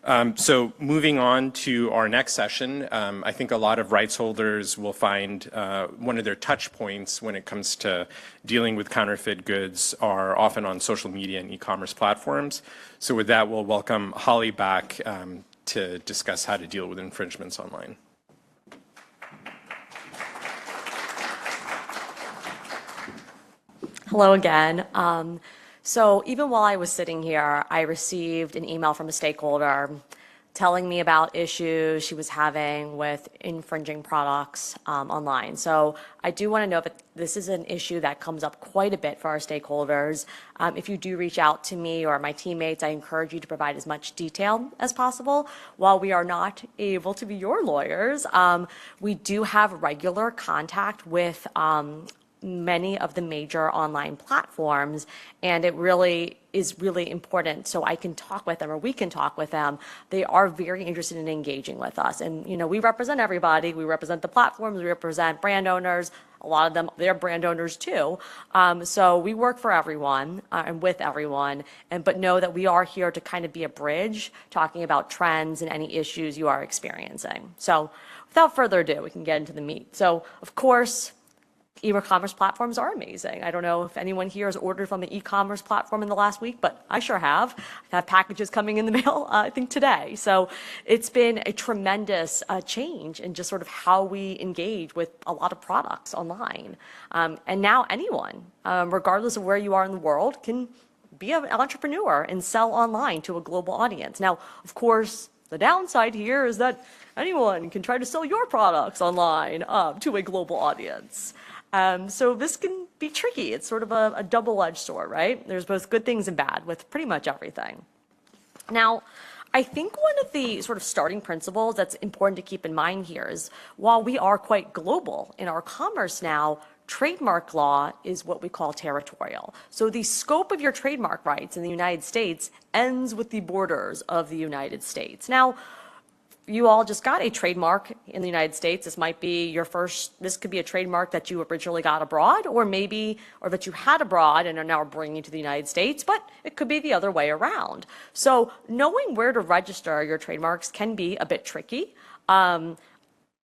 So moving on to our next session, I think a lot of rights holders will find one of their touch points when it comes to dealing with counterfeit goods are often on social media and e-commerce platforms. So with that, we'll welcome Holly back to discuss how to deal with infringements online. Hello again. So even while I was sitting here, I received an email from a stakeholder telling me about issues she was having with infringing products online. So I do want to know that this is an issue that comes up quite a bit for our stakeholders. If you do reach out to me or my teammates, I encourage you to provide as much detail as possible. While we are not able to be your lawyers, we do have regular contact with many of the major online platforms, and it really is really important so I can talk with them or we can talk with them. They are very interested in engaging with us, and we represent everybody. We represent the platforms, we represent brand owners. A lot of them, they're brand owners too. So we work for everyone and with everyone, but know that we are here to kind of be a bridge, talking about trends and any issues you are experiencing. So without further ado, we can get into the meat. So of course, e-commerce platforms are amazing. I don't know if anyone here has ordered from an e-commerce platform in the last week, but I sure have. I've had packages coming in the mail, I think today. So it's been a tremendous change in just sort of how we engage with a lot of products online. And now anyone, regardless of where you are in the world, can be an entrepreneur and sell online to a global audience. Now, of course, the downside here is that anyone can try to sell your products online to a global audience. So this can be tricky. It's sort of a double-edged sword, right? There's both good things and bad with pretty much everything. Now, I think one of the sort of starting principles that's important to keep in mind here is while we are quite global in our commerce now, trademark law is what we call territorial. So the scope of your trademark rights in the United States ends with the borders of the United States. Now, you all just got a trademark in the United States. This might be your first, this could be a trademark that you originally got abroad, or that you had abroad and are now bringing to the United States, but it could be the other way around. So knowing where to register your trademarks can be a bit tricky.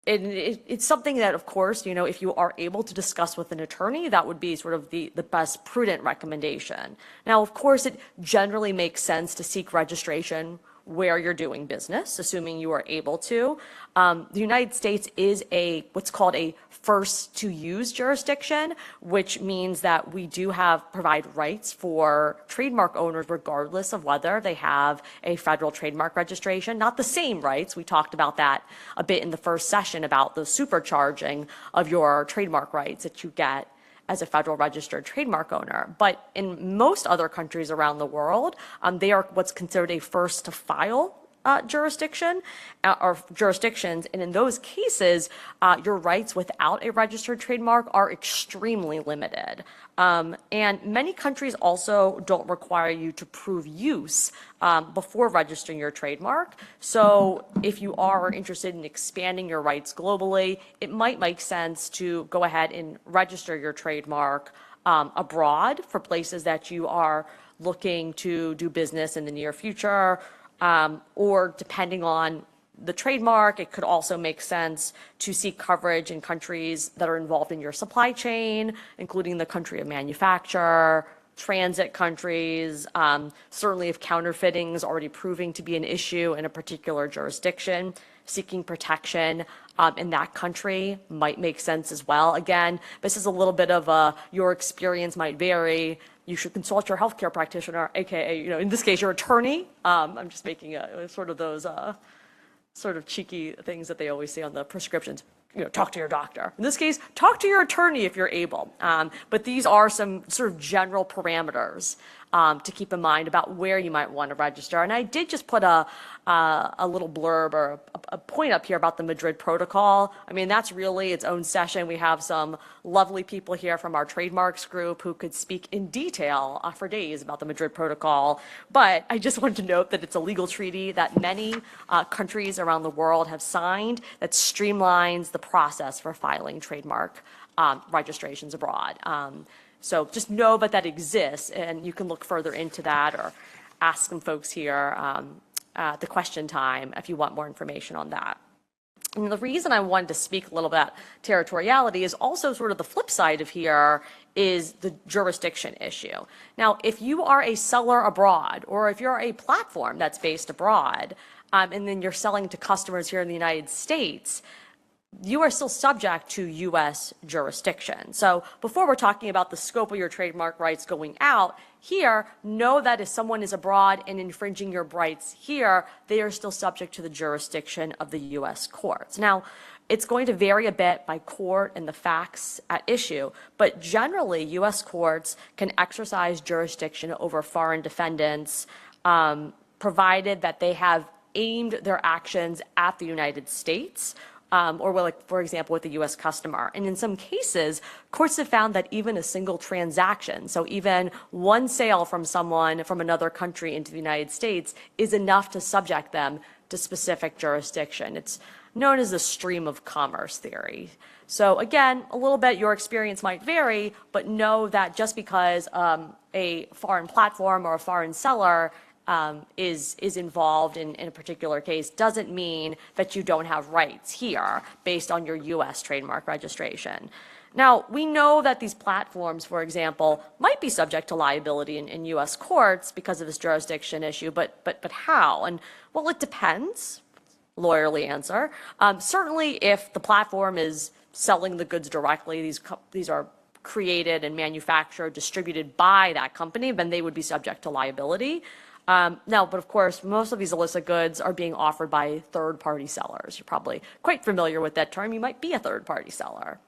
It's something that, of course, if you are able to discuss with an attorney, that would be sort of the best prudent recommendation. Now, of course, it generally makes sense to seek registration where you're doing business, assuming you are able to. The United States is what's called a first to use jurisdiction, which means that we do provide rights for trademark owners regardless of whether they have a federal trademark registration. Not the same rights. We talked about that a bit in the first session about the supercharging of your trademark rights that you get as a federal registered trademark owner. But in most other countries around the world, they are what's considered a first to file jurisdiction or jurisdictions. And in those cases, your rights without a registered trademark are extremely limited. And many countries also don't require you to prove use before registering your trademark. So if you are interested in expanding your rights globally, it might make sense to go ahead and register your trademark abroad for places that you are looking to do business in the near future. Or depending on the trademark, it could also make sense to seek coverage in countries that are involved in your supply chain, including the country of manufacture, transit countries. Certainly if counterfeiting is already proving to be an issue in a particular jurisdiction, seeking protection in that country might make sense as well. Again, this is a little bit of your experience might vary. You should consult your healthcare practitioner, aka, in this case, your attorney. I'm just making sort of those sort of cheeky things that they always say on the prescriptions. Talk to your doctor. In this case, talk to your attorney if you're able. But these are some sort of general parameters to keep in mind about where you might want to register. And I did just put a little blurb or a point up here about the Madrid Protocol. I mean, that's really its own session. We have some lovely people here from our trademarks group who could speak in detail for days about the Madrid Protocol. But I just wanted to note that it's a legal treaty that many countries around the world have signed that streamlines the process for filing trademark registrations abroad. So just know that exists, and you can look further into that or ask some folks here the question time if you want more information on that. And the reason I wanted to speak a little bit about territoriality is also sort of the flip side of here is the jurisdiction issue. Now, if you are a seller abroad, or if you're a platform that's based abroad, and then you're selling to customers here in the United States, you are still subject to U.S. jurisdiction. So before we're talking about the scope of your trademark rights going out, here, know that if someone is abroad and infringing your rights here, they are still subject to the jurisdiction of the U.S. courts. Now, it's going to vary a bit by court and the facts at issue, but generally, U.S. courts can exercise jurisdiction over foreign defendants, provided that they have aimed their actions at the United States, or like, for example, with the U.S. customer. And in some cases, courts have found that even a single transaction, so even one sale from someone from another country into the United States, is enough to subject them to specific jurisdiction. It's known as the stream of commerce theory. So again, a little bit your experience might vary, but know that just because a foreign platform or a foreign seller is involved in a particular case doesn't mean that you don't have rights here based on your U.S. trademark registration. Now, we know that these platforms, for example, might be subject to liability in U.S. courts because of this jurisdiction issue, but how? And well, it depends. Lawyerly answer. Certainly, if the platform is selling the goods directly, these are created and manufactured, distributed by that company, then they would be subject to liability. Now, but of course, most of these illicit goods are being offered by third-party sellers. You're probably quite familiar with that term. You might be a third-party seller.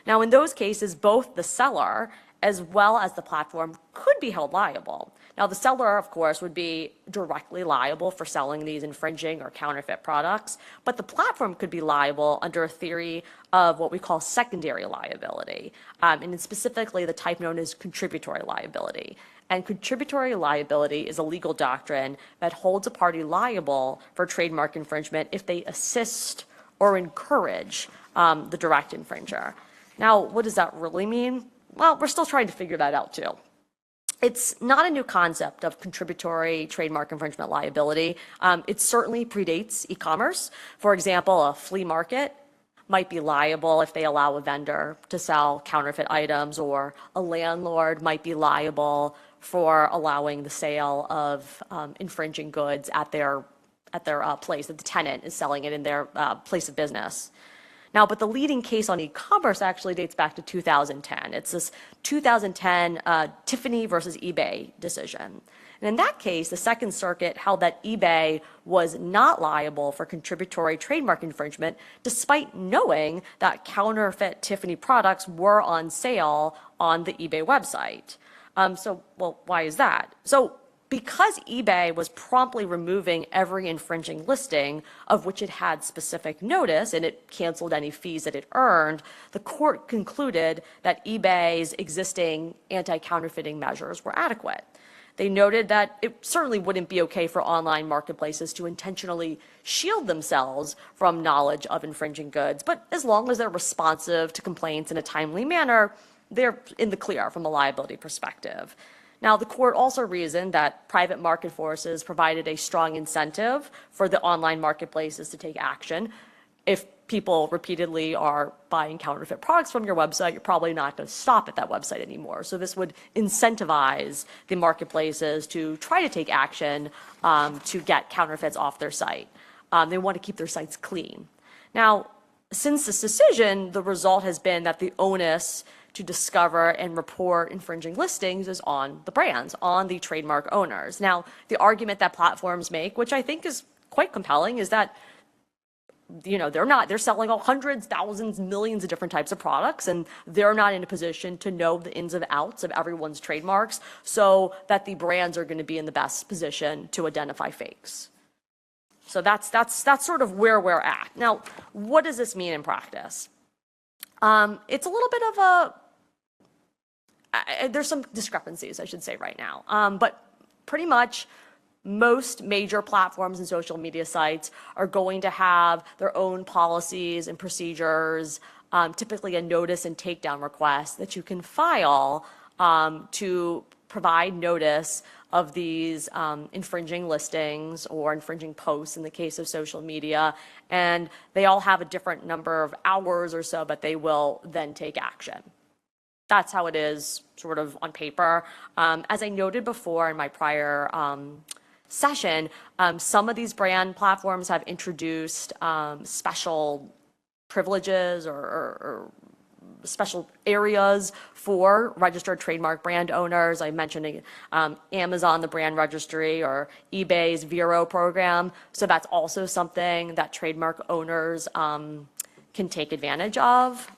Now, in those cases, both the seller as well as the platform could be held liable. Now, the seller, of course, would be directly liable for selling these infringing or counterfeit products, but the platform could be liable under a theory of what we call secondary liability, and specifically the type known as contributory liability. And contributory liability is a legal doctrine that holds a party liable for trademark infringement if they assist or encourage the direct infringer. Now, what does that really mean? Well, we're still trying to figure that out too. It's not a new concept of contributory trademark infringement liability. It certainly predates e-commerce. For example, a flea market might be liable if they allow a vendor to sell counterfeit items, or a landlord might be liable for allowing the sale of infringing goods at their place, that the tenant is selling it in their place of business. Now, but the leading case on e-commerce actually dates back to 2010. It's this 2010 Tiffany versus eBay decision. And in that case, the Second Circuit held that eBay was not liable for contributory trademark infringement, despite knowing that counterfeit Tiffany products were on sale on the eBay website. Well, why is that? So, because eBay was promptly removing every infringing listing of which it had specific notice, and it canceled any fees that it earned, the court concluded that eBay's existing anti-counterfeiting measures were adequate. They noted that it certainly wouldn't be okay for online marketplaces to intentionally shield themselves from knowledge of infringing goods, but as long as they're responsive to complaints in a timely manner, they're in the clear from a liability perspective. Now, the court also reasoned that private market forces provided a strong incentive for the online marketplaces to take action. If people repeatedly are buying counterfeit products from your website, you're probably not going to stop at that website anymore. So this would incentivize the marketplaces to try to take action to get counterfeits off their site. They want to keep their sites clean. Now, since this decision, the result has been that the onus to discover and report infringing listings is on the brands, on the trademark owners. Now, the argument that platforms make, which I think is quite compelling, is that they're selling all hundreds, thousands, millions of different types of products, and they're not in a position to know the ins and outs of everyone's trademarks, so that the brands are going to be in the best position to identify fakes. So that's sort of where we're at. Now, what does this mean in practice? It's a little bit of there's some discrepancies, I should say, right now. But pretty much most major platforms and social media sites are going to have their own policies and procedures, typically a notice and takedown request that you can file to provide notice of these infringing listings or infringing posts in the case of social media, and they all have a different number of hours or so, but they will then take action. That's how it is sort of on paper. As I noted before in my prior session, some of these brand platforms have introduced special privileges or special areas for registered trademark brand owners. I mentioned Amazon, the brand registry, or eBay's Vero program. So that's also something that trademark owners can take advantage of.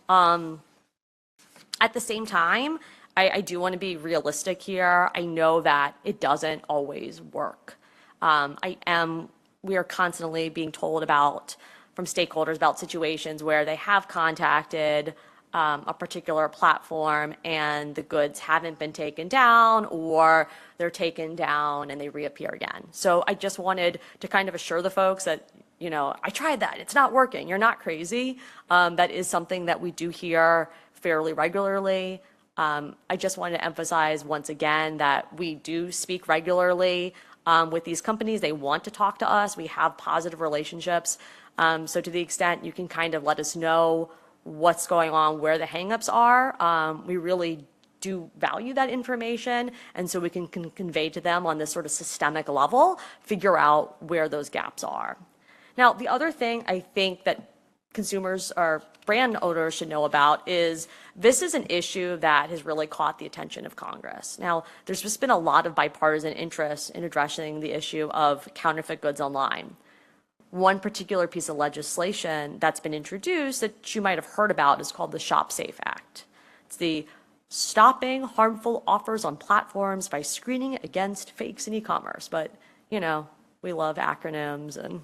At the same time, I do want to be realistic here. I know that it doesn't always work. We are constantly being told from stakeholders about situations where they have contacted a particular platform and the goods haven't been taken down, or they're taken down and they reappear again. So I just wanted to kind of assure the folks that, I tried that, it's not working, you're not crazy. That is something that we do hear fairly regularly. I just wanted to emphasize once again that we do speak regularly with these companies. They want to talk to us. We have positive relationships. So to the extent you can kind of let us know what's going on, where the hangups are, we really do value that information, and so we can convey to them on this sort of systemic level, figure out where those gaps are. Now, the other thing I think that consumers or brand owners should know about is this is an issue that has really caught the attention of Congress. Now, there's just been a lot of bipartisan interest in addressing the issue of counterfeit goods online. One particular piece of legislation that's been introduced that you might have heard about is called the Shop Safe Act. It's the Stopping Harmful Offers on Platforms by Screening Against Fakes in E-commerce. But, we love acronyms and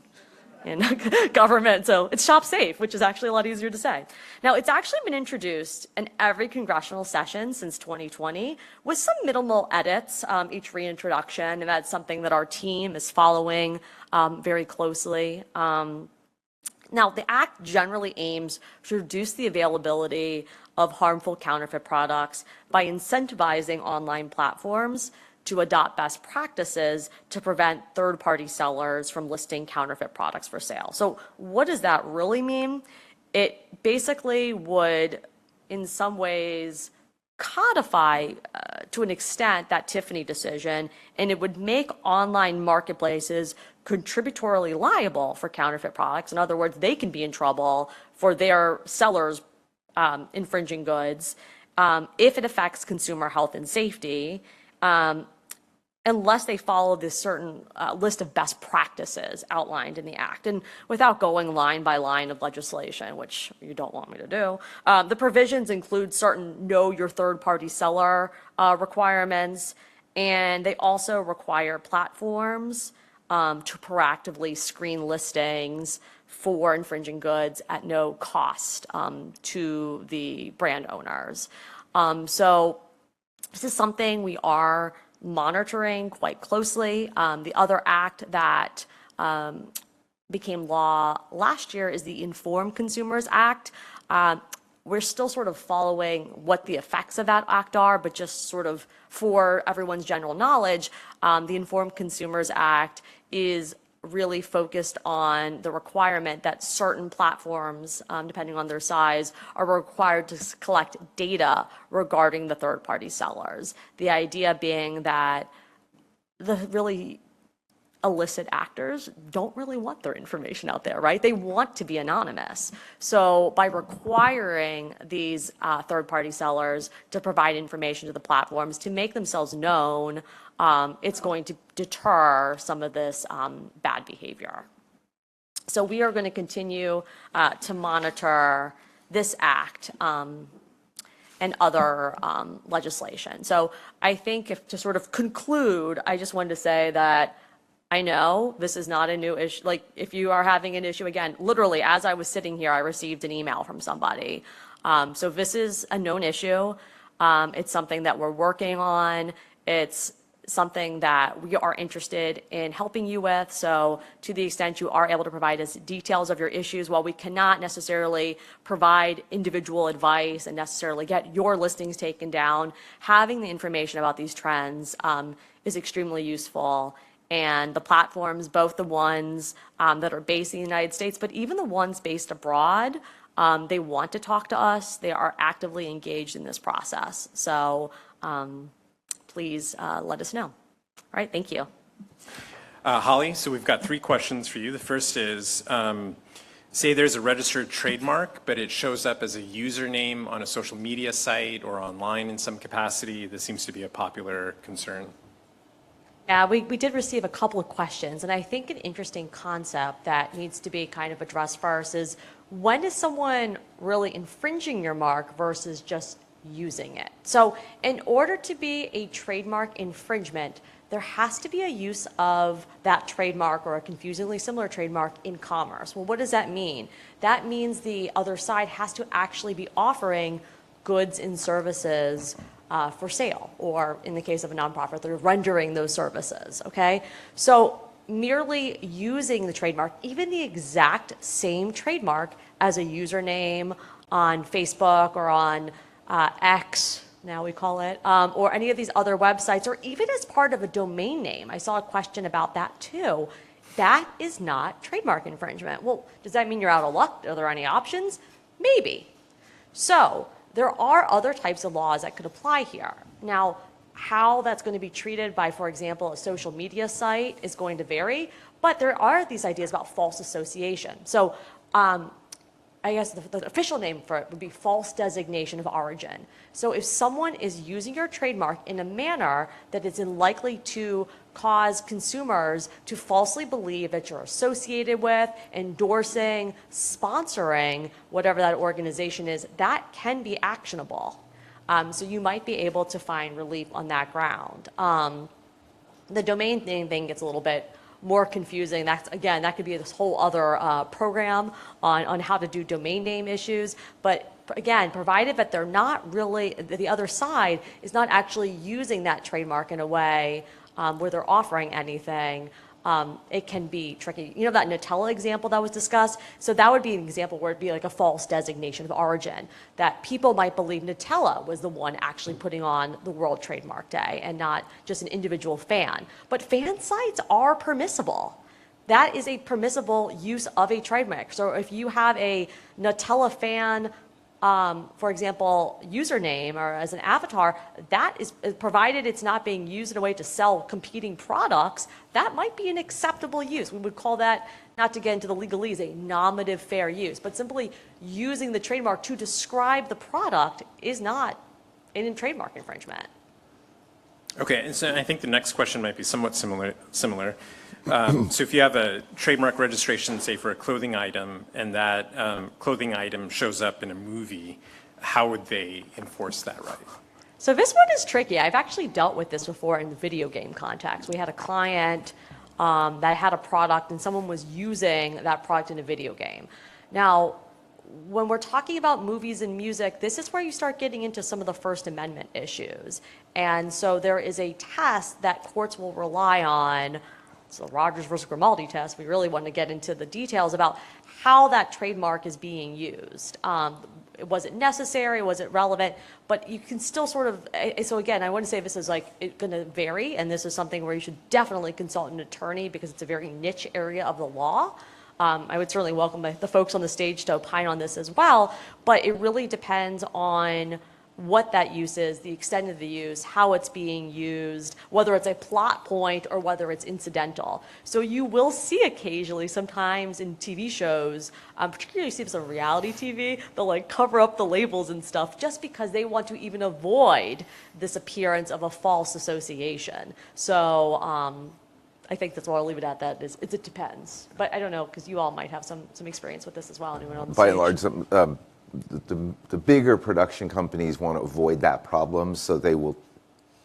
government, so it's Shop Safe, which is actually a lot easier to say. Now, it's actually been introduced in every congressional session since 2020 with some minimal edits each reintroduction, and that's something that our team is following very closely. Now, the Act generally aims to reduce the availability of harmful counterfeit products by incentivizing online platforms to adopt best practices to prevent third-party sellers from listing counterfeit products for sale. So what does that really mean? It basically would, in some ways, codify to an extent that Tiffany decision, and it would make online marketplaces contributorily liable for counterfeit products. In other words, they can be in trouble for their sellers infringing goods if it affects consumer health and safety, unless they follow this certain list of best practices outlined in the Act. And without going line by line of legislation, which you don't want me to do, the provisions include certain know your third-party seller requirements, and they also require platforms to proactively screen listings for infringing goods at no cost to the brand owners. So this is something we are monitoring quite closely. The other act that became law last year is the Informed Consumers Act. We're still sort of following what the effects of that act are, but just sort of for everyone's general knowledge, the Informed Consumers Act is really focused on the requirement that certain platforms, depending on their size, are required to collect data regarding the third-party sellers. The idea being that the really illicit actors don't really want their information out there, right? They want to be anonymous. So by requiring these third-party sellers to provide information to the platforms to make themselves known, it's going to deter some of this bad behavior. So we are going to continue to monitor this act and other legislation. So I think to sort of conclude, I just wanted to say that I know this is not a new issue. Like, if you are having an issue, again, literally, as I was sitting here, I received an email from somebody. So this is a known issue. It's something that we're working on. It's something that we are interested in helping you with. So to the extent you are able to provide us details of your issues, while we cannot necessarily provide individual advice and necessarily get your listings taken down, having the information about these trends is extremely useful. And the platforms, both the ones that are based in the United States, but even the ones based abroad, they want to talk to us. They are actively engaged in this process. So please let us know. All right, thank you. Holly, so we've got 3 questions for you. The first is, say there's a registered trademark, but it shows up as a username on a social media site or online in some capacity. This seems to be a popular concern. Yeah, we did receive a couple of questions, and I think an interesting concept that needs to be kind of addressed first is, when is someone really infringing your mark versus just using it? So in order to be a trademark infringement, there has to be a use of that trademark or a confusingly similar trademark in commerce. Well, what does that mean? That means the other side has to actually be offering goods and services for sale, or in the case of a nonprofit, they're rendering those services, okay? So merely using the trademark, even the exact same trademark as a username on Facebook or on X, now we call it, or any of these other websites, or even as part of a domain name. I saw a question about that too. That is not trademark infringement. Well, does that mean you're out of luck? Are there any options? Maybe. So there are other types of laws that could apply here. Now, how that's going to be treated by, for example, a social media site is going to vary, but there are these ideas about false association. So I guess the official name for it would be false designation of origin. So if someone is using your trademark in a manner that is likely to cause consumers to falsely believe that you're associated with, endorsing, sponsoring whatever that organization is, that can be actionable. So you might be able to find relief on that ground. The domain name thing gets a little bit more confusing. That's, again, that could be this whole other program on how to do domain name issues. But again, provided that they're not really, the other side is not actually using that trademark in a way where they're offering anything, it can be tricky. You know that Nutella example that was discussed? So that would be an example where it'd be like a false designation of origin, that people might believe Nutella was the one actually putting on the World Trademark Day and not just an individual fan. But fan sites are permissible. That is a permissible use of a trademark. So if you have a Nutella fan, for example, username or as an avatar, that is, provided it's not being used in a way to sell competing products, that might be an acceptable use. We would call that, not to get into the legalese, a nominative fair use, but simply using the trademark to describe the product is not in trademark infringement. Okay, and so I think the next question might be somewhat similar. So if you have a trademark registration, say for a clothing item, and that clothing item shows up in a movie, how would they enforce that right? So this one is tricky. I've actually dealt with this before in the video game context. We had a client that had a product and someone was using that product in a video game. Now, when we're talking about movies and music, this is where you start getting into some of the First Amendment issues. And so there is a test that courts will rely on. So Rogers versus Grimaldi test, we really want to get into the details about how that trademark is being used. Was it necessary? Was it relevant? But you can still sort of, so again, I wouldn't say this is like going to vary, and this is something where you should definitely consult an attorney because it's a very niche area of the law. I would certainly welcome the folks on the stage to opine on this as well, but it really depends on what that use is, the extent of the use, how it's being used, whether it's a plot point or whether it's incidental. So you will see occasionally, sometimes in TV shows, particularly you see this on reality TV, they'll like cover up the labels and stuff just because they want to even avoid this appearance of a false association. So I think that's why I'll leave it at that. It depends. But I don't know, because you all might have some experience with this as well. Anyone on the stage? By and large, the bigger production companies want to avoid that problem, so they will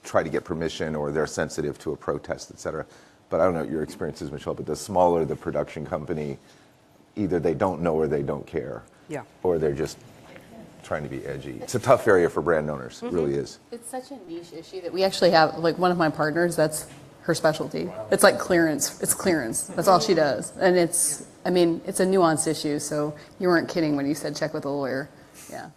try to get permission, or they're sensitive to a protest, et cetera. But I don't know what your experience is, Michelle, but the smaller the production company, either they don't know or they don't care. Yeah. Or they're just trying to be edgy. It's a tough area for brand owners, it really is. It's such a niche issue that we actually have, like one of my partners, that's her specialty. It's like clearance. It's clearance. That's all she does. And it's, I mean, it's a nuanced issue, so you weren't kidding when you said check with a lawyer. Yeah.